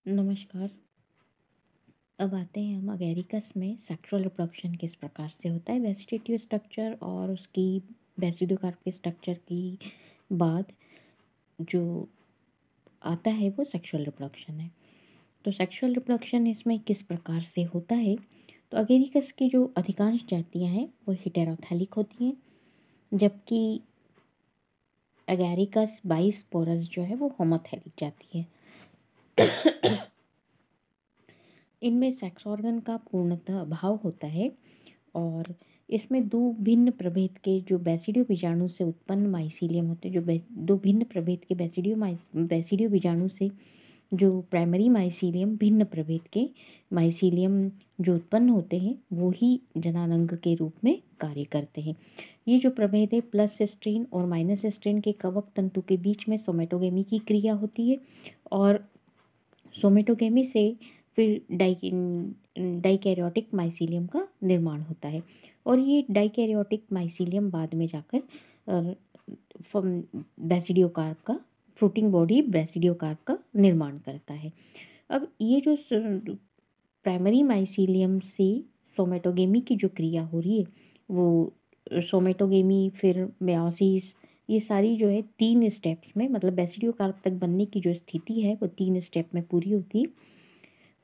नमस्कार। अब आते हैं हम अगेरिकस में सेक्सुअल रिप्रोडक्शन किस प्रकार से होता है, वेजिटेटिव स्ट्रक्चर और उसकी बेसिडोकार्पिक स्ट्रक्चर की बाद जो आता है वो सेक्सुअल रिप्रोडक्शन है। तो सेक्सुअल रिप्रोडक्शन इसमें किस प्रकार से होता है, तो अगेरिकस की जो अधिकांश जातियां हैं वो हेटेरोथैलिक होती हैं, जबकि अगेरिकस बाइस्पोरस जो है वो होमोथैलिक जाती है। इनमें सेक्स ऑर्गन का पूर्णतः अभाव होता है और इसमें दो भिन्न प्रभेद के जो बेसिडियो बीजाणु से उत्पन्न माइसीलियम होते हैं, दो भिन्न प्रभेद के बेसिडियो बीजाणु से जो प्राइमरी माइसीलियम भिन्न प्रभेद के माइसीलियम जो उत्पन्न होते हैं वो ही जनानंग के रूप में कार्य करते हैं। ये जो प्रभेद है प्लस सिस्टीन और माइनस सिस्टीन के कवक तंतु के बीच में सोमेटोगेमी की क्रिया होती है और सोमेटोगेमी से फिर डाइकैरियोटिक माइसीलियम का निर्माण होता है और ये डाइकैरियोटिक माइसीलियम बाद में जाकर बेसिडियोकार्प का फ्रूटिंग बॉडी बेसिडियोकार्प का निर्माण करता है। अब ये जो प्राइमरी माइसीलियम से सोमेटोगेमी की जो क्रिया हो रही है वो सोमेटोगेमी फिर मेयोसिस, ये सारी जो है 3 स्टेप्स में, मतलब बेसिडियोकार्प तक बनने की जो स्थिति है वो 3 स्टेप में पूरी होती है,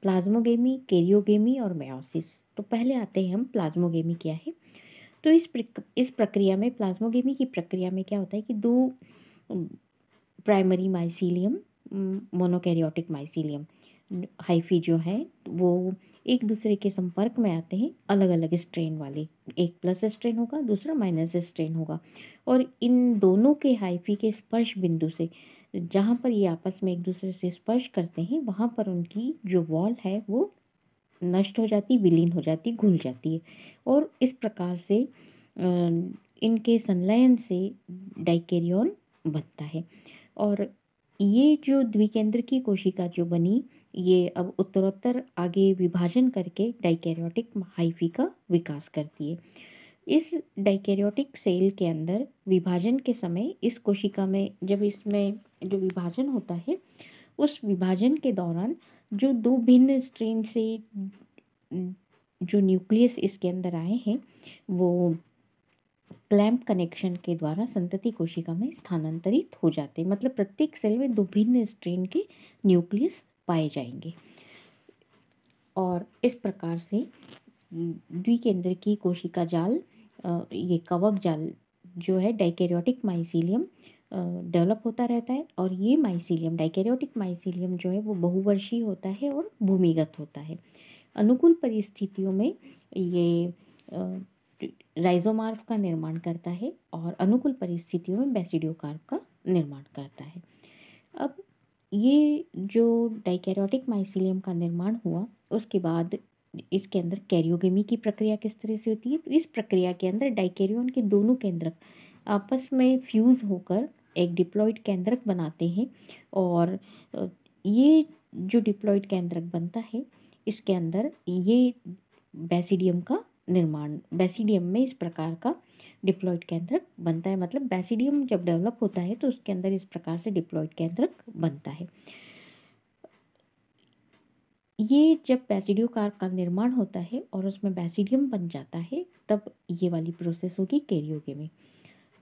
प्लाज्मोगेमी, कैरियोगेमी और मेयोसिस। तो पहले आते हैं हम प्लाज्मोगेमी क्या है। तो इस प्रक्रिया में प्लाज्मोगेमी की प्रक्रिया में क्या होता है कि दो primary mycelium, monokaryotic mycelium hyphae जो है वो एक दूसरे के संपर्क में आते हैं, अलग अलग स्ट्रेन वाले, एक प्लस स्ट्रेन होगा दूसरा माइनस स्ट्रेन होगा और इन दोनों के हाइफी के स्पर्श बिंदु से जहाँ पर ये आपस में एक दूसरे से स्पर्श करते हैं वहाँ पर उनकी जो वॉल है वो नष्ट हो जाती, विलीन हो जाती, घुल जाती है और इस प्रकार से इनके संलयन से डाइकैरियन बनता है और ये जो द्विकेंद्र की कोशिका जो बनी ये अब उत्तरोत्तर आगे विभाजन करके डाइकैरियोटिक हाइफी का विकास करती है। इस डाइकैरियोटिक सेल के अंदर विभाजन के समय इस कोशिका में जब इसमें जो विभाजन होता है उस विभाजन के दौरान जो दो भिन्न स्ट्रेन से जो न्यूक्लियस इसके अंदर आए हैं वो क्लैंप कनेक्शन के द्वारा संतति कोशिका में स्थानांतरित हो जाते हैं, मतलब प्रत्येक सेल में दो भिन्न स्ट्रेन के न्यूक्लियस पाए जाएंगे और इस प्रकार से द्विकेंद्र की कोशिका जाल, ये कवक जाल जो है डाइकैरियोटिक माइसीलियम डेवलप होता रहता है और ये माइसीलियम डाइकैरियोटिक माइसीलियम जो है वो बहुवर्षीय होता है और भूमिगत होता है। अनुकूल परिस्थितियों में ये राइजोमार्फ का निर्माण करता है और अनुकूल परिस्थितियों में बेसिडियोकार्प का निर्माण करता है। अब ये जो डाइकैरियोटिक माइसीलियम का निर्माण हुआ उसके बाद इसके अंदर कैरियोगेमी की प्रक्रिया किस तरह से होती है, तो इस प्रक्रिया के अंदर डाइकैरियन के दोनों केंद्रक आपस में फ्यूज होकर एक डिप्लॉइड केंद्रक बनाते हैं और ये जो डिप्लॉइड केंद्रक बनता है इसके अंदर ये बेसिडियम का निर्माण, बेसिडियम में इस प्रकार का डिप्लॉइड केंद्रक बनता है, मतलब बेसिडियम जब डेवलप होता है तो उसके अंदर इस प्रकार से डिप्लॉइड केंद्रक बनता है। ये जब बेसिडियोकार्प का निर्माण होता है और उसमें बेसिडियम बन जाता है तब ये वाली प्रोसेस होगी कैरियोगेमी।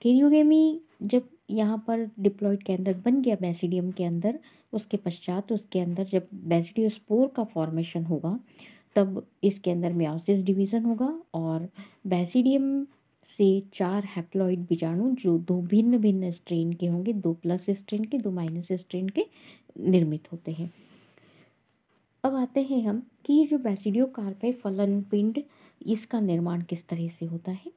कैरियोगेमी जब यहाँ पर डिप्लॉइड केंद्रक बन गया बेसिडियम के अंदर, उसके पश्चात उसके अंदर जब बेसिडियोस्पोर का फॉर्मेशन होगा तब इसके अंदर मेयोसिस डिवीज़न होगा और बेसिडियम से 4 हैप्लॉइड बीजाणु जो दो भिन्न भिन्न स्ट्रेन के होंगे, 2 प्लस स्ट्रेन के 2 माइनस स्ट्रेन के निर्मित होते हैं। अब आते हैं हम कि ये जो बेसिडियोकार्प है फलन पिंड, इसका निर्माण किस तरह से होता है।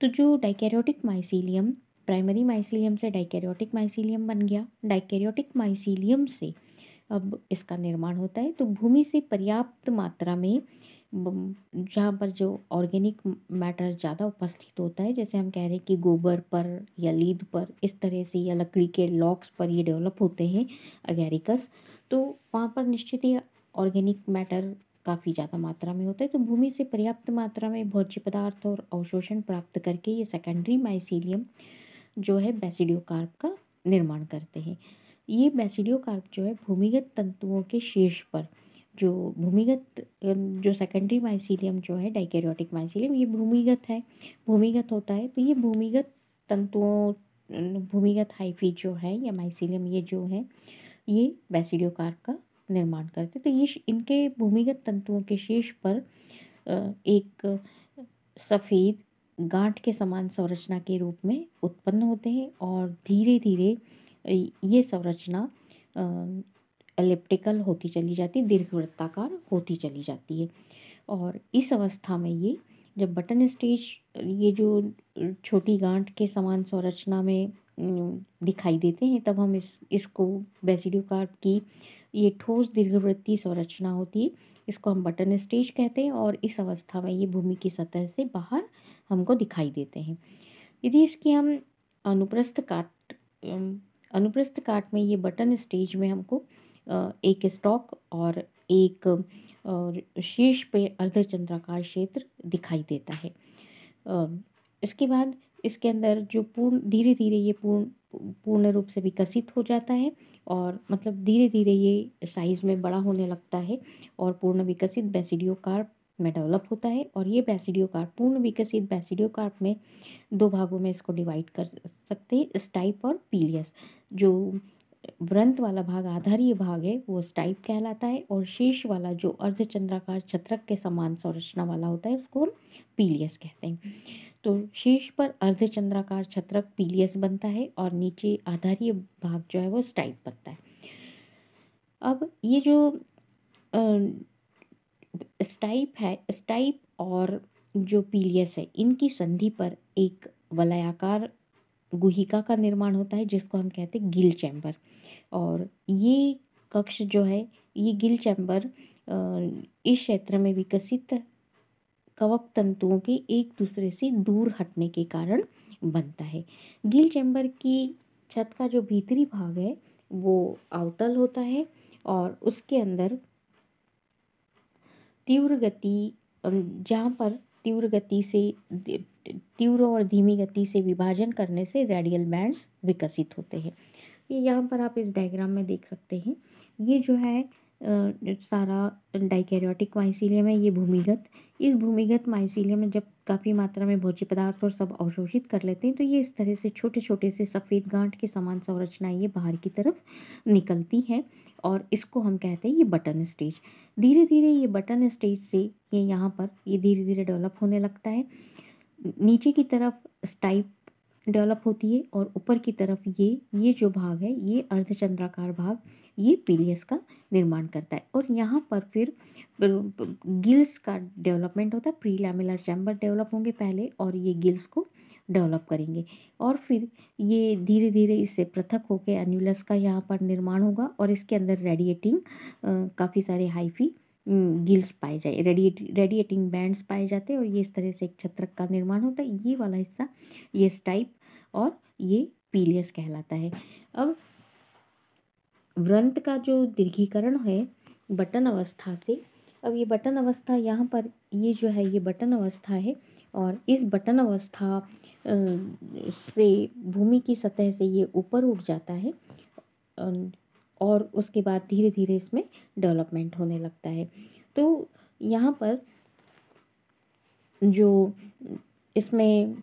तो जो डाइकैरियोटिक माइसीलियम प्राइमरी माइसीलियम से डाइकैरियोटिक माइसीलियम बन गया, डाइकैरियोटिक माइसीलियम से अब इसका निर्माण होता है तो भूमि से पर्याप्त मात्रा में जहाँ पर जो ऑर्गेनिक मैटर ज़्यादा उपस्थित होता है, जैसे हम कह रहे हैं कि गोबर पर या लीद पर इस तरह से या लकड़ी के लॉक्स पर ये डेवलप होते हैं अगैरिकस, तो वहाँ पर निश्चित ही ऑर्गेनिक मैटर काफ़ी ज़्यादा मात्रा में होता है। तो भूमि से पर्याप्त मात्रा में भोज्य पदार्थ और अवशोषण प्राप्त करके ये सेकेंडरी माइसीलियम जो है बेसिडियोकार्प का निर्माण करते हैं। ये बेसिडियोकार्प जो है भूमिगत तंतुओं के शीर्ष पर, जो भूमिगत जो सेकेंडरी माइसीलियम जो है डाइकैरियोटिक माइसीलियम, ये भूमिगत है, भूमिगत होता है। तो ये भूमिगत तंतुओं, भूमिगत हाइफी जो है या माइसीलियम, ये जो है ये बेसिडियोकार्प का निर्माण करते। तो ये इनके भूमिगत तंतुओं के शीर्ष पर एक सफ़ेद गांठ के समान संरचना के रूप में उत्पन्न होते हैं और धीरे धीरे ये संरचना एलिप्टिकल होती चली जाती है, दीर्घवृत्ताकार होती चली जाती है। और इस अवस्था में ये जब बटन स्टेज, ये जो छोटी गांठ के समान संरचना में दिखाई देते हैं, तब हम इसको बेसिडियोकार्प की ये ठोस दीर्घवृत्तीय संरचना होती है, इसको हम बटन स्टेज कहते हैं। और इस अवस्था में ये भूमि की सतह से बाहर हमको दिखाई देते हैं। यदि इसकी हम अनुप्रस्थ काट अनुप्रस्थ काट में ये बटन स्टेज में हमको एक स्टॉक और एक और शीर्ष पे अर्धचंद्राकार क्षेत्र दिखाई देता है। इसके बाद इसके अंदर जो धीरे धीरे ये पूर्ण रूप से विकसित हो जाता है, और मतलब धीरे धीरे ये साइज़ में बड़ा होने लगता है और पूर्ण विकसित बेसिडियोकार्प में डेवलप होता है। और ये बेसिडियोकार्प, पूर्ण विकसित बेसिडियोकार्प में दो भागों में इसको डिवाइड कर सकते हैं, स्टाइप और पीलियस। जो व्रंत वाला भाग, आधारीय भाग है, वो स्टाइप कहलाता है, और शीर्ष वाला जो अर्धचंद्राकार छत्रक के समान संरचना वाला होता है उसको हम पीलियस कहते हैं। तो शीर्ष पर अर्धचंद्राकार छत्रक पीलियस बनता है और नीचे आधारीय भाग जो है वो स्टाइप बनता है। अब ये जो स्टाइप है, स्टाइप और जो पीलियस है, इनकी संधि पर एक वलयाकार गुहिका का निर्माण होता है जिसको हम कहते हैं गिल चैम्बर। और ये कक्ष जो है, ये गिल चैम्बर इस क्षेत्र में विकसित कवक तंतुओं के एक दूसरे से दूर हटने के कारण बनता है। गिल चैम्बर की छत का जो भीतरी भाग है वो अवतल होता है, और उसके अंदर तीव्र गति, जहाँ पर तीव्र और धीमी गति से विभाजन करने से रेडियल बैंड्स विकसित होते हैं। ये यहाँ पर आप इस डायग्राम में देख सकते हैं। ये जो है सारा डाइकैरियोटिक माइसीलियम है, ये भूमिगत। इस भूमिगत माइसीलियम में जब काफ़ी मात्रा में भोज्य पदार्थ और सब अवशोषित कर लेते हैं, तो ये इस तरह से छोटे छोटे से सफ़ेद गांठ के समान संरचनाएं ये बाहर की तरफ निकलती हैं, और इसको हम कहते हैं ये बटन स्टेज। धीरे धीरे ये बटन स्टेज से ये यहाँ पर ये धीरे धीरे डेवलप होने लगता है। नीचे की तरफ स्टाइप डेवलप होती है, और ऊपर की तरफ ये जो भाग है, ये अर्धचंद्राकार भाग, ये पीलियस का निर्माण करता है। और यहाँ पर फिर गिल्स का डेवलपमेंट होता है। प्री लैमिलर चैम्बर डेवलप होंगे पहले, और ये गिल्स को डेवलप करेंगे, और फिर ये धीरे धीरे इससे पृथक होकर एन्युलस का यहाँ पर निर्माण होगा, और इसके अंदर रेडिएटिंग काफ़ी सारे हाइफी गिल्स पाए जाए, रेडिएटिंग बैंड्स पाए जाते हैं, और ये इस तरह से एक छत्रक का निर्माण होता है। ये वाला हिस्सा ये स्टाइप और ये पीलियस कहलाता है। अब व्रंत का जो दीर्घीकरण है बटन अवस्था से, अब ये बटन अवस्था यहाँ पर ये जो है ये बटन अवस्था है, और इस बटन अवस्था से भूमि की सतह से ये ऊपर उठ जाता है, और उसके बाद धीरे धीरे इसमें डेवलपमेंट होने लगता है। तो यहाँ पर जो इसमें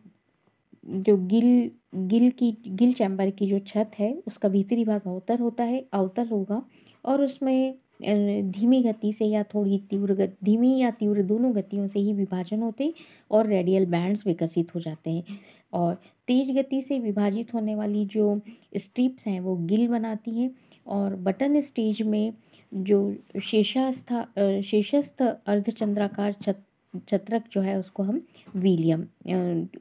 जो गिल चैम्बर की जो छत है उसका भीतरी भाग अवतल होता है, अवतल होगा, और उसमें धीमी गति से या थोड़ी धीमी या तीव्र दोनों गतियों से ही विभाजन होते और रेडियल बैंड्स विकसित हो जाते हैं। और तेज गति से विभाजित होने वाली जो स्ट्रिप्स हैं वो गिल बनाती हैं, और बटन स्टेज में जो शेषस्थ अर्धचंद्राकार छत्रक जो है उसको हम विलियम,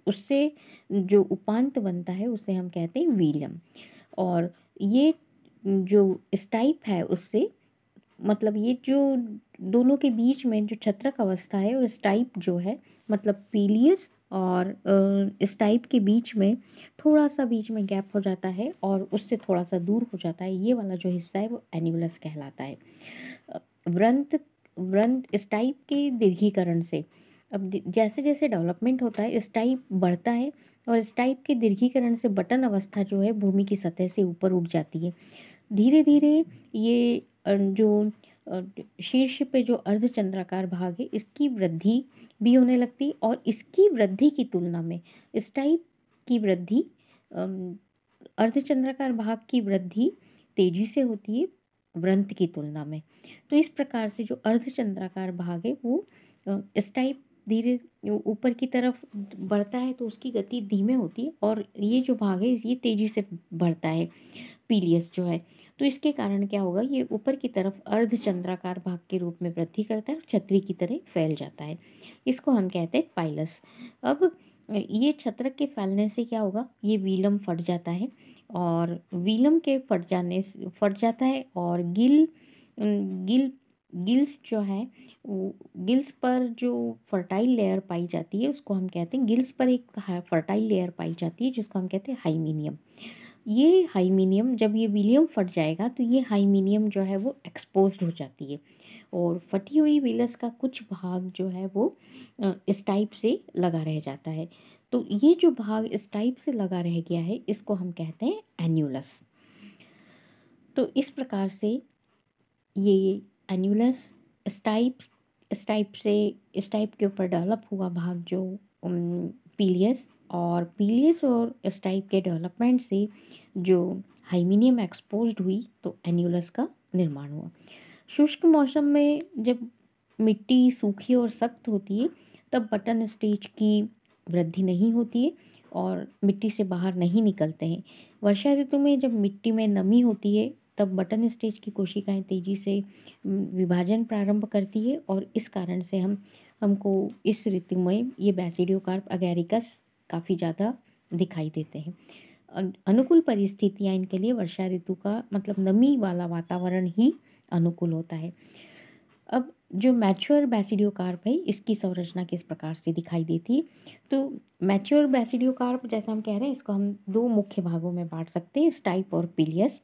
उससे जो उपांत बनता है उसे हम कहते हैं विलियम। और ये जो स्टाइप है उससे, मतलब ये जो दोनों के बीच में जो छत्रक अवस्था है और स्टाइप जो है, मतलब पीलियस और स्टाइप के बीच में थोड़ा सा बीच में गैप हो जाता है, और उससे थोड़ा सा दूर हो जाता है, ये वाला जो हिस्सा है वो एन्युलस कहलाता है। व्रंत स्टाइप के दीर्घीकरण से, अब जैसे जैसे डेवलपमेंट होता है स्टाइप बढ़ता है, और स्टाइप के दीर्घीकरण से बटन अवस्था जो है भूमि की सतह से ऊपर उठ जाती है। धीरे धीरे ये जो अ, शीर्ष पे जो अर्धचंद्राकार भाग है इसकी वृद्धि भी होने लगती है, और इसकी वृद्धि की तुलना में इस टाइप की वृद्धि अम, अर्धचंद्राकार भाग की वृद्धि तेजी से होती है वृंत की तुलना में। तो इस प्रकार से जो अर्धचंद्राकार भाग है वो इस टाइप धीरे ऊपर की तरफ बढ़ता है, तो उसकी गति धीमे होती है, और ये जो भाग है ये तेजी से बढ़ता है, पीलियस जो है। तो इसके कारण क्या होगा, ये ऊपर की तरफ अर्धचंद्राकार भाग के रूप में वृद्धि करता है और छतरी की तरह फैल जाता है। इसको हम कहते हैं पाइलस। अब ये छत्रक के फैलने से क्या होगा, ये वीलम फट जाता है, और वीलम के फट जाने से फट जाता है, और गिल गिल्स जो है वो गिल्स पर जो फर्टाइल लेयर पाई जाती है उसको हम कहते हैं, गिल्स पर एक फर्टाइल लेयर पाई जाती है जिसको हम कहते हैं हाइमीनियम। ये हाइमीनियम जब ये विलियम फट जाएगा तो ये हाइमीनियम जो है वो एक्सपोज्ड हो जाती है, और फटी हुई विलस का कुछ भाग जो है वो इस टाइप से लगा रह जाता है। तो ये जो भाग इस टाइप से लगा रह गया है इसको हम कहते हैं एन्यूलस। तो इस प्रकार से ये एन्यूलस स्टाइप स्टाइप से स्टाइप के ऊपर डेवलप हुआ भाग जो पीलियस, और पीलियस और स्टाइप के डेवलपमेंट से जो हाइमीनियम एक्सपोज्ड हुई तो एन्यूलस का निर्माण हुआ। शुष्क मौसम में जब मिट्टी सूखी और सख्त होती है तब बटन स्टेज की वृद्धि नहीं होती है और मिट्टी से बाहर नहीं निकलते हैं। वर्षा ऋतु में जब मिट्टी में नमी होती है तब बटन स्टेज की कोशिकाएं तेजी से विभाजन प्रारंभ करती है, और इस कारण से हमको इस ऋतु में ये बैसिडियोकार्प अगैरिकस काफ़ी ज़्यादा दिखाई देते हैं। अनुकूल परिस्थितियाँ इनके लिए वर्षा ऋतु का मतलब नमी वाला वातावरण ही अनुकूल होता है। अब जो मैच्योर बैसिडियोकार्प है इसकी संरचना किस प्रकार से दिखाई देती है, तो मैच्योर बैसिडियोकार्प जैसा हम कह रहे हैं इसको हम दो मुख्य भागों में बांट सकते हैं, स्टाइप और पीलियस।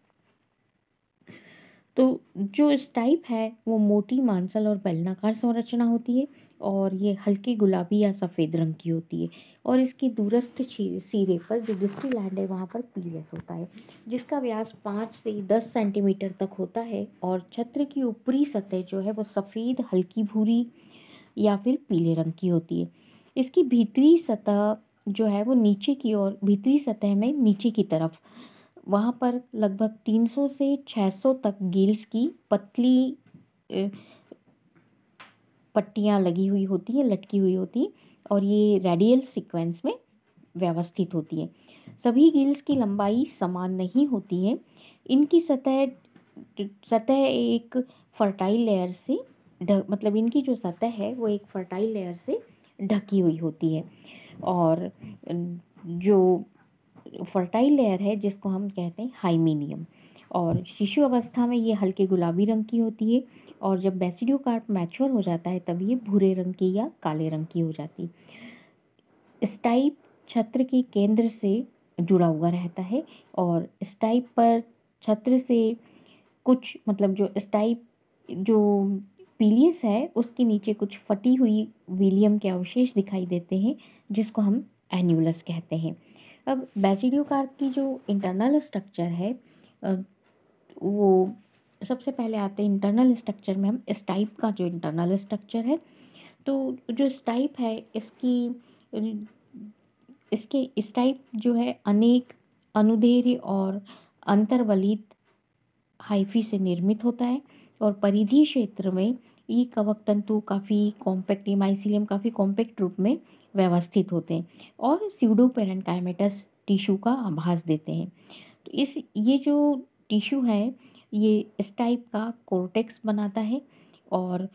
तो जो स्टाइप है वो मोटी मांसल और बेलनाकार संरचना होती है, और ये हल्के गुलाबी या सफ़ेद रंग की होती है, और इसकी दूरस्थ सिरे पर जो डिस्टल लैंड है वहाँ पर पीलियस होता है जिसका व्यास 5 से 10 सेंटीमीटर तक होता है, और छत्र की ऊपरी सतह जो है वो सफ़ेद हल्की भूरी या फिर पीले रंग की होती है। इसकी भीतरी सतह जो है वो नीचे की ओर, भीतरी सतह में नीचे की तरफ वहाँ पर लगभग 300 से 600 तक गिल्स की पतली अ, पट्टियाँ लगी हुई होती हैं, लटकी हुई होती हैं, और ये रेडियल सीक्वेंस में व्यवस्थित होती है। सभी गिल्स की लंबाई समान नहीं होती है। इनकी सतह सतह एक फर्टाइल लेयर से मतलब इनकी जो सतह है वो एक फर्टाइल लेयर से ढकी हुई होती है, और जो फर्टाइल लेयर है जिसको हम कहते हैं हाइमीनियम, और शिशु अवस्था में ये हल्के गुलाबी रंग की होती है, और जब बैसिडियोकार्प मैच्योर हो जाता है तब ये भूरे रंग की या काले रंग की हो जाती है। स्टाइप छत्र के केंद्र से जुड़ा हुआ रहता है, और स्टाइप पर छत्र से कुछ मतलब जो स्टाइप जो पीलियस है उसके नीचे कुछ फटी हुई विलियम के अवशेष दिखाई देते हैं जिसको हम एन्यूलस कहते हैं। अब बैसिडियोकार्प की जो इंटरनल स्ट्रक्चर है अ, वो सबसे पहले आते हैं इंटरनल स्ट्रक्चर में हम स्टाइप का जो इंटरनल स्ट्रक्चर है। तो जो स्टाइप है इसके स्टाइप जो है अनेक अनुदैर्ध्य और अंतर्वलित हाइफी से निर्मित होता है, और परिधीय क्षेत्र में ये कवक तंतु काफ़ी कॉम्पैक्ट, ये माइसीलियम काफ़ी कॉम्पैक्ट रूप में व्यवस्थित होते हैं और स्यूडो पेरेंकाइमेटस टिश्यू का आभास देते हैं। तो इस ये जो टिश्यू है ये इस टाइप का कोर्टेक्स बनाता है, और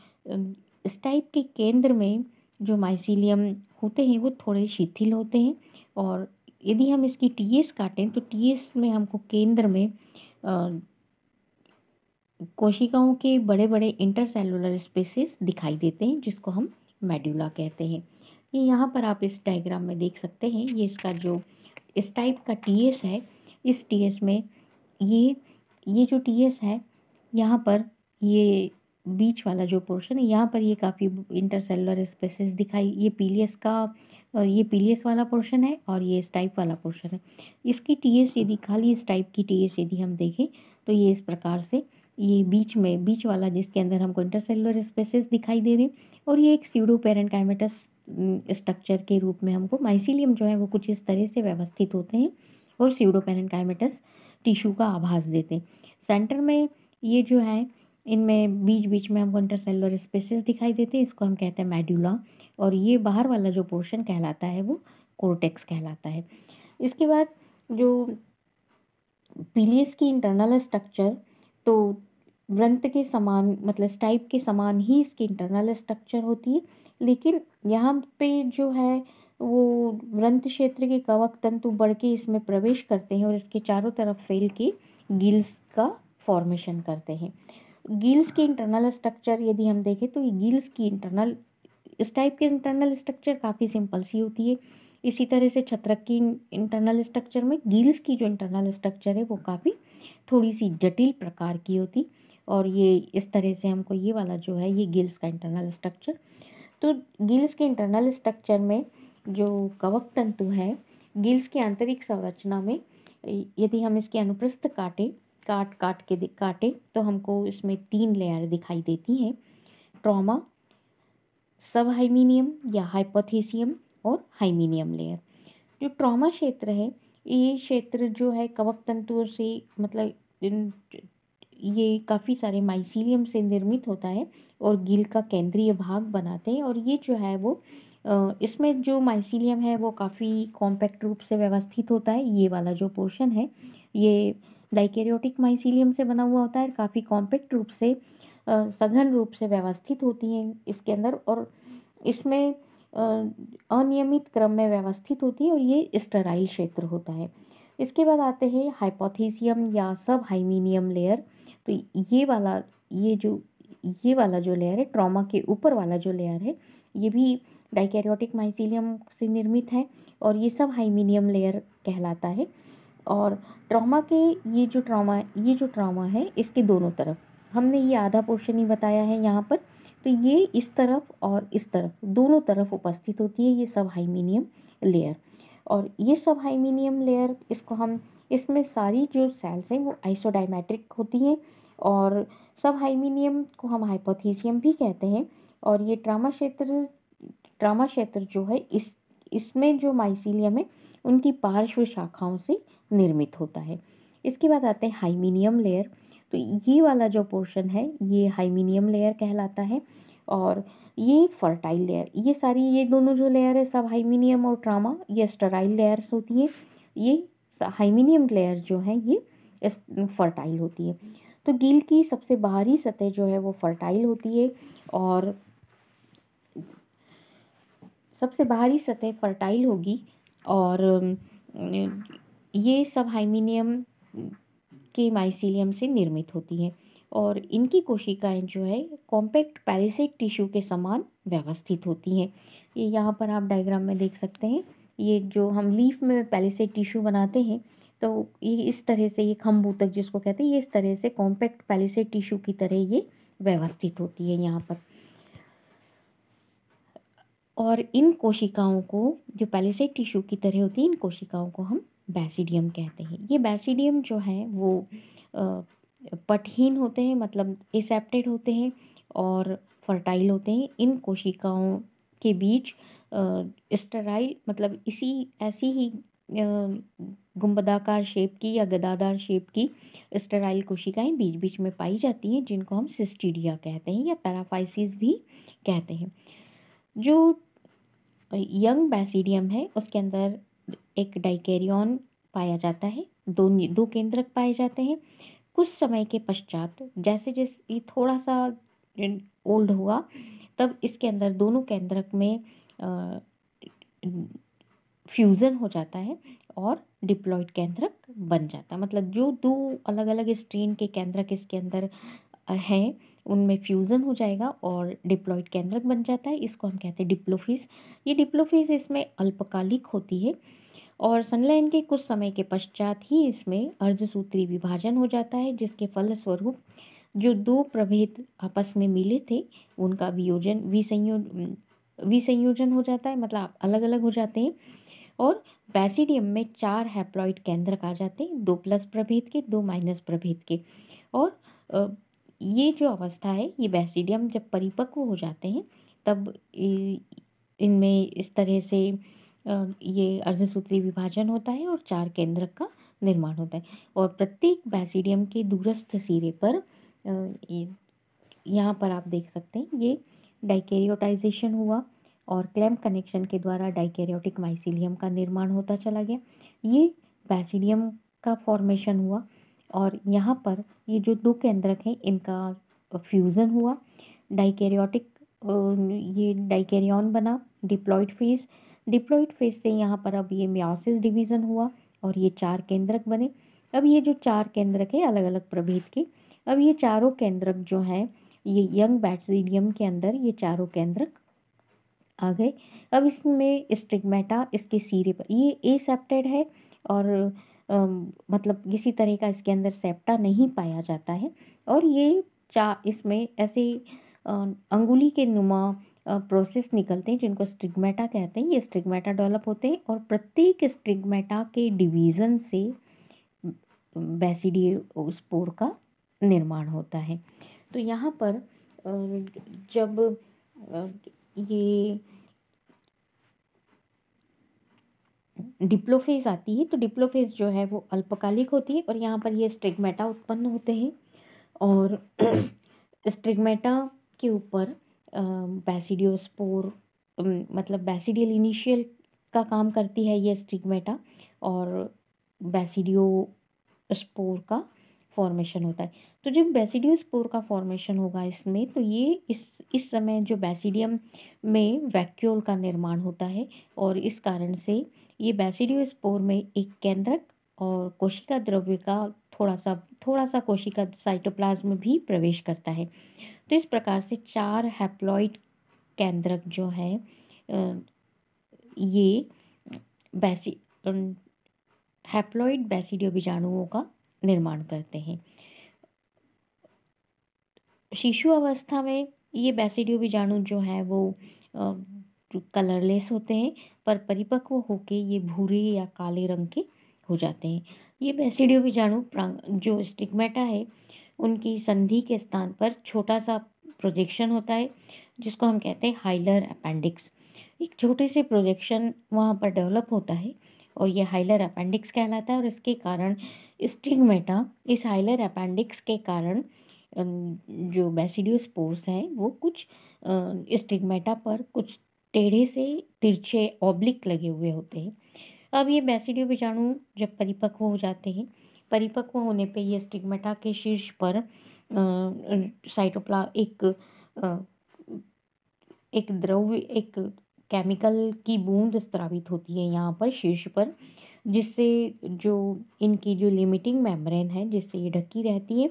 इस टाइप के केंद्र में जो माइसीलियम होते हैं वो थोड़े शिथिल होते हैं, और यदि हम इसकी टीएस काटें तो टीएस में हमको केंद्र में कोशिकाओं के बड़े बड़े इंटरसेलुलर स्पेसेस दिखाई देते हैं जिसको हम मेडुला कहते हैं। ये यहाँ पर आप इस डायग्राम में देख सकते हैं, ये इसका जो इस टाइप का टीएस है, इस टीएस में ये जो टीएस है यहाँ पर ये बीच वाला जो पोर्शन है यहाँ पर ये काफ़ी इंटरसेलुलर स्पेसेस दिखाई, ये पीलियस वाला पोर्शन है और ये स्टाइप वाला पोर्शन है। इसकी टीएस यदि खाली इस टाइप की टीएस यदि हम देखें तो ये इस प्रकार से ये बीच वाला जिसके अंदर हमको इंटरसेलुलर स्पेसेस दिखाई दे रहे हैं, और ये एक स्यूडो पेरेन्काइमेटस स्ट्रक्चर के रूप में हमको माइसीलियम जो है वो कुछ इस तरह से व्यवस्थित होते हैं और स्यूडो पेरेन्काइमेटस टिश्यू का आभास देते हैं। सेंटर में ये जो है इनमें बीच बीच में हमको इंटरसेलुलर स्पेसेस दिखाई देते हैं, इसको हम कहते हैं मेडुला, और ये बाहर वाला जो पोर्शन कहलाता है वो कोर्टेक्स कहलाता है। इसके बाद जो पीलियस की इंटरनल स्ट्रक्चर, तो वृंत के समान मतलब स्टाइप के समान ही इसकी इंटरनल स्ट्रक्चर होती है, लेकिन यहाँ पे जो है वो वृंत क्षेत्र के कवक तंतु बढ़ के इसमें प्रवेश करते हैं और इसके चारों तरफ फैल के गिल्स का फॉर्मेशन करते हैं। गिल्स की इंटरनल स्ट्रक्चर यदि हम देखें तो ये गिल्स की इंटरनल इस टाइप के इंटरनल स्ट्रक्चर काफ़ी सिंपल सी होती है। इसी तरह से छत्रक की इंटरनल स्ट्रक्चर में गिल्स की जो इंटरनल स्ट्रक्चर है वो काफ़ी थोड़ी सी जटिल प्रकार की होती, और ये इस तरह से हमको ये वाला जो है ये गिल्स का इंटरनल स्ट्रक्चर। तो गिल्स के इंटरनल स्ट्रक्चर में जो कवक तंतु है, गिल्स की आंतरिक संरचना में यदि हम इसके अनुप्रस्थ काटे तो हमको इसमें 3 लेयर दिखाई देती हैं, ट्रॉमा, सब हाइमीनियम या हाइपोथेसियम और हाइमीनियम लेयर। जो ट्रॉमा क्षेत्र है, ये क्षेत्र जो है कवक तंतुओं से मतलब ये काफ़ी सारे माइसीलियम से निर्मित होता है और गिल का केंद्रीय भाग बनाते हैं, और ये जो है वो इसमें जो माइसीलियम है वो काफ़ी कॉम्पैक्ट रूप से व्यवस्थित होता है। ये वाला जो पोर्शन है ये डाइकैरियोटिक माइसीलियम से बना हुआ होता है, काफ़ी कॉम्पैक्ट रूप से सघन रूप से व्यवस्थित होती हैं इसके अंदर, और इसमें अनियमित क्रम में व्यवस्थित होती है और ये स्टेराइल क्षेत्र होता है। इसके बाद आते हैं हाइपोथेसियम या सब हाइमीनियम लेयर। तो ये वाला जो लेयर है, ट्रॉमा के ऊपर वाला जो लेयर है, ये भी डाइकैरियोटिक माइसीलियम से निर्मित है और ये सब हाइमीनियम लेयर कहलाता है। और ट्रॉमा के ये जो ट्रॉमा है इसके दोनों तरफ हमने ये आधा पोर्शन ही बताया है यहाँ पर, तो ये इस तरफ और इस तरफ दोनों तरफ उपस्थित होती है ये सब हाइमीनियम लेयर। और ये सब हाइमीनियम लेयर इसमें सारी जो सेल्स हैं वो आइसोडाइमेट्रिक होती हैं, और सब हाइमीनियम को हम हाइपोथेसियम भी कहते हैं। और ये ट्रॉमा क्षेत्र जो है इसमें जो माइसीलियम है उनकी पार्श्व शाखाओं से निर्मित होता है। इसके बाद आते हैं हाइमीनियम लेयर। तो ये वाला जो पोर्शन है ये हाइमीनियम लेयर कहलाता है, और ये फर्टाइल लेयर, ये दोनों जो लेयर है सब हाइमीनियम और ट्रॉमा ये स्टेराइल लेयर्स होती हैं। ये हाइमीनियम लेयर जो है ये फर्टाइल होती है। तो गिल की सबसे बाहरी सतह जो है वो फर्टाइल होती है, और सबसे बाहरी सतह फर्टाइल होगी, और ये सब हाइमीनियम के माइसीलियम से निर्मित होती हैं, और इनकी कोशिकाएं जो है कॉम्पैक्ट पैलिसेड टिश्यू के समान व्यवस्थित होती हैं। ये यहाँ पर आप डायग्राम में देख सकते हैं, ये जो हम लीफ में पैलिसेड टिश्यू बनाते हैं तो ये इस तरह से, ये खम्बूतक जिसको कहते हैं, ये इस तरह से कॉम्पैक्ट पैलिसेड टिश्यू की तरह ये व्यवस्थित होती है यहाँ पर। और इन कोशिकाओं को जो पैलिसेड टिश्यू की तरह होती है, इन कोशिकाओं को हम बैसिडियम कहते हैं। ये बैसिडियम जो है वो पटहीन होते हैं, मतलब एसेप्टेड होते हैं और फर्टाइल होते हैं। इन कोशिकाओं के बीच स्टेराइल मतलब ऐसी ही गुंबदाकार शेप की या गदादार शेप की स्टेराइल कोशिकाएं बीच बीच में पाई जाती हैं, जिनको हम सिस्टीडिया कहते हैं या पैराफाइसिस भी कहते हैं। जो यंग बैसिडियम है उसके अंदर एक डाइकैरियन पाया जाता है, दो केंद्रक पाए जाते हैं। कुछ समय के पश्चात जैसे जैसे ये थोड़ा सा ओल्ड हुआ तब इसके अंदर दोनों केंद्रक में फ्यूज़न हो जाता है और डिप्लॉइड केंद्रक बन जाता है। मतलब जो दो अलग अलग स्ट्रेन के केंद्रक इसके अंदर हैं उनमें फ्यूज़न हो जाएगा और डिप्लॉइड केंद्रक बन जाता है। इसको हम कहते हैं डिप्लोफिस। ये डिप्लोफिस इसमें अल्पकालिक होती है और संलयन के कुछ समय के पश्चात ही इसमें अर्धसूत्री विभाजन हो जाता है, जिसके फलस्वरूप जो दो प्रभेद आपस में मिले थे उनका विसंयोजन हो जाता है, मतलब अलग अलग हो जाते हैं। और बैसिडियम में 4 हैप्लॉइड केंद्रक आ जाते हैं, 2 प्लस प्रभेद के, 2 माइनस प्रभेद के। और ये जो अवस्था है, ये बैसिडियम जब परिपक्व हो जाते हैं तब इनमें इस तरह से ये अर्धसूत्री विभाजन होता है और 4 केंद्रक का निर्माण होता है। और प्रत्येक बैसिडियम के दूरस्थ सिरे पर यहाँ पर आप देख सकते हैं ये डाइकैरियोटाइजेशन हुआ और क्लैम्प कनेक्शन के द्वारा डाइकैरियोटिक माइसीलियम का निर्माण होता चला गया। ये बैसिडियम का फॉर्मेशन हुआ और यहाँ पर ये जो 2 केंद्रक हैं इनका फ्यूज़न हुआ, डाइकैरियोटिक ये डाइकैरियन बना, डिप्लॉइड फेज से यहाँ पर अब ये मियोसिस डिवीज़न हुआ और ये 4 केंद्रक बने। अब ये जो 4 केंद्रक है अलग अलग प्रभेद के, अब ये चारों केंद्रक जो हैं ये यंग बैसिडियम के अंदर ये चारों केंद्रक आ गए। अब इसमें स्टिग्मेटा इसके सिरे पर, ये एसेप्टेड है और मतलब किसी तरह का इसके अंदर सेप्टा नहीं पाया जाता है। और ये इसमें ऐसे अंगुली के नुमा प्रोसेस निकलते हैं जिनको स्टिग्मेटा कहते हैं। ये स्टिग्मेटा डेवलप होते हैं और प्रत्येक स्टिग्मेटा के डिवीज़न से बैसिडियोस्पोर का निर्माण होता है। तो यहाँ पर जब ये डिप्लोफेज आती है तो डिप्लोफेज जो है वो अल्पकालिक होती है और यहाँ पर ये स्टिग्मेटा उत्पन्न होते हैं और स्टिग्मेटा के ऊपर बैसिडियोस्पोर मतलब बैसिडियल इनिशियल का काम करती है ये स्टिग्मेटा और बैसिडियोस्पोर का फॉर्मेशन होता है। तो जब बैसिडियोस्पोर का फॉर्मेशन होगा इसमें तो ये इस समय जो बैसिडियम में वैक्यूल का निर्माण होता है और इस कारण से ये बैसिडियोस्पोर में एक केंद्रक और कोशिका द्रव्य का थोड़ा सा कोशिका साइटोप्लाज्म भी प्रवेश करता है। तो इस प्रकार से 4 हैप्लॉइड केंद्रक जो है ये हैप्लॉइड बैसिडियो बीजाणुओं का निर्माण करते हैं। शिशु अवस्था में ये बैसिडियो बीजाणु जो है वो कलरलेस होते हैं पर परिपक्व होके ये भूरे या काले रंग के हो जाते हैं। ये बैसिडियो बीजाणु जो स्टिग्मेटा है उनकी संधि के स्थान पर छोटा सा प्रोजेक्शन होता है जिसको हम कहते हैं हाइलर अपेंडिक्स। एक छोटे से प्रोजेक्शन वहाँ पर डेवलप होता है और ये हाइलर अपेंडिक्स कहलाता है और इसके कारण स्टिग्मेटा इस हाइलर अपेंडिक्स के कारण जो बैसिडियोस्पोर्स हैं वो कुछ स्टिग्मेटा पर कुछ टेढ़े से तिरछे ऑब्लिक लगे हुए होते हैं। अब ये बैसिडियो बीजाणु जब परिपक्व हो जाते हैं, परिपक्व होने पे ये स्टिग्मेटा के शीर्ष पर एक द्रव्य एक केमिकल की बूंद स्रावित होती है यहाँ पर शीर्ष पर, जिससे जो इनकी जो लिमिटिंग मेम्ब्रेन है जिससे ये ढकी रहती है,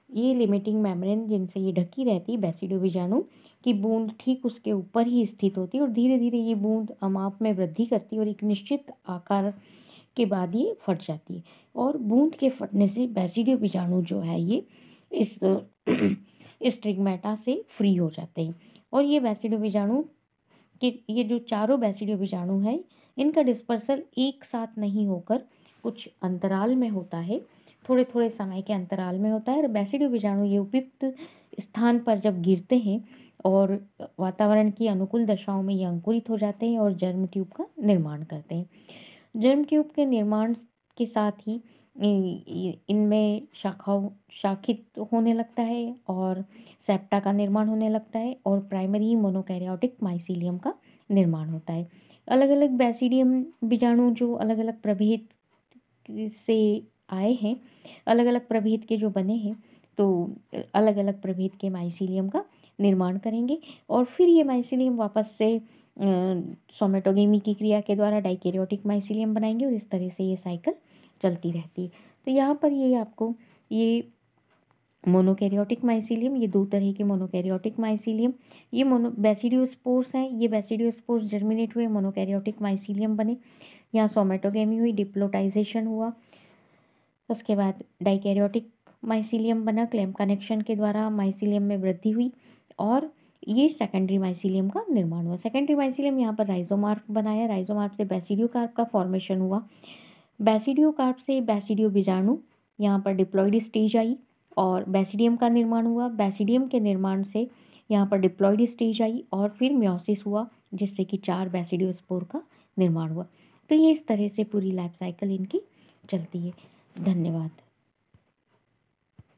ये लिमिटिंग मेम्ब्रेन जिनसे ये ढकी रहती है बैसिडियो बीजाणु की बूंद ठीक उसके ऊपर ही स्थित होती है और धीरे धीरे ये बूंद अमाप में वृद्धि करती है और एक निश्चित आकार के बाद ये फट जाती है और बूंद के फटने से बैसिडियो बीजाणु जो है ये इस स्टिग्मेटा से फ्री हो जाते हैं। और ये बैसिडियो बीजाणु कि ये जो चारों बैसिडियो बीजाणु हैं इनका डिस्पर्सल एक साथ नहीं होकर कुछ अंतराल में होता है, थोड़े थोड़े समय के अंतराल में होता है और बैसिडियो बीजाणु ये उपयुक्त स्थान पर जब गिरते हैं और वातावरण की अनुकूल दशाओं में ये अंकुरित हो जाते हैं और जर्म ट्यूब का निर्माण करते हैं। जर्म ट्यूब के निर्माण के साथ ही इनमें शाखित होने लगता है और सेप्टा का निर्माण होने लगता है और प्राइमरी मोनोकैरियोटिक माइसीलियम का निर्माण होता है। अलग अलग बैसिडियम बीजाणु जो अलग अलग प्रभेद से आए हैं, अलग अलग प्रभेद के जो बने हैं तो अलग अलग प्रभेद के माइसीलियम का निर्माण करेंगे और फिर ये माइसीलियम वापस से सोमेटोगेमी की क्रिया के द्वारा डाइकैरियोटिक माइसीलियम बनाएंगे और इस तरह से ये साइकिल चलती रहती है। तो यहाँ पर ये आपको ये मोनोकैरियोटिक माइसीलियम, ये 2 तरह के मोनोकैरियोटिक माइसीलियम, ये बैसिडियोस्पोर्स हैं, ये बैसिडियोस्पोर्स जर्मिनेट हुए मोनोकैरियोटिक माइसीलियम बने, यहाँ सोमेटोगेमी हुई, डिप्लोटाइजेशन हुआ, उसके बाद डाइकैरियोटिक माइसीलियम बना, क्लैम्प कनेक्शन के द्वारा माइसीलियम में वृद्धि हुई और ये सेकेंडरी माइसीलियम का निर्माण हुआ। सेकेंडरी माइसीलियम यहाँ पर राइजोमार्फ बनाया, राइजोमार्फ से बेसिडियोकार्प का फॉर्मेशन हुआ, बेसिडियोकार्प से बेसिडियो बीजाणु, यहाँ पर डिप्लॉइड स्टेज आई और बेसिडियम का निर्माण हुआ। बेसिडियम के निर्माण से यहाँ पर डिप्लॉइड स्टेज आई और फिर म्योसिस हुआ, जिससे कि 4 बेसिडियोस्पोर का निर्माण हुआ। तो ये इस तरह से पूरी लाइफ साइकिल इनकी चलती है। धन्यवाद।